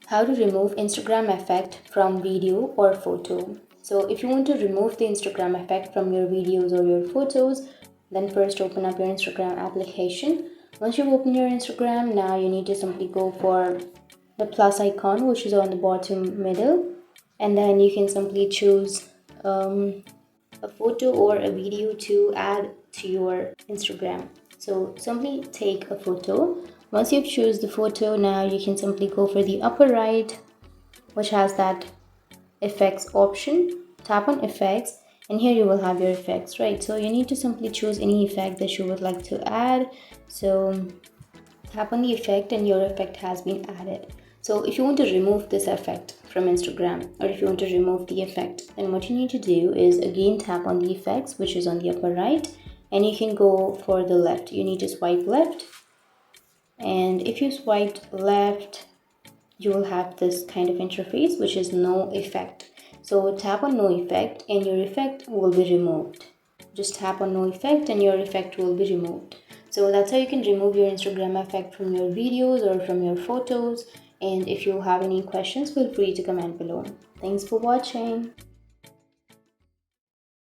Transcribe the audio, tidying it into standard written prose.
How to remove Instagram effect from video or photo. So if you want to remove the Instagram effect from your videos or your photos, then first open up your Instagram application. Once you've opened your Instagram, now you need to simply go for the plus icon, which is on the bottom middle, and then you can simply choose a photo or a video to add to your Instagram. So simply take a photo. Once you've chosen the photo, now you can simply go for the upper right, which has that effects option. Tap on effects, and here you will have your effects, right? So you need to simply choose any effect that you would like to add. So tap on the effect and your effect has been added. So if you want to remove this effect from Instagram, or if you want to remove the effect, then what you need to do is again tap on the effects, which is on the upper right, and you can go for the left. You need to swipe left, and if you swiped left, you will have this kind of interface, which is no effect. So tap on no effect and your effect will be removed. Just tap on no effect and your effect will be removed. So that's how you can remove your Instagram effect from your videos or from your photos. And if you have any questions, feel free to comment below. Thanks for watching.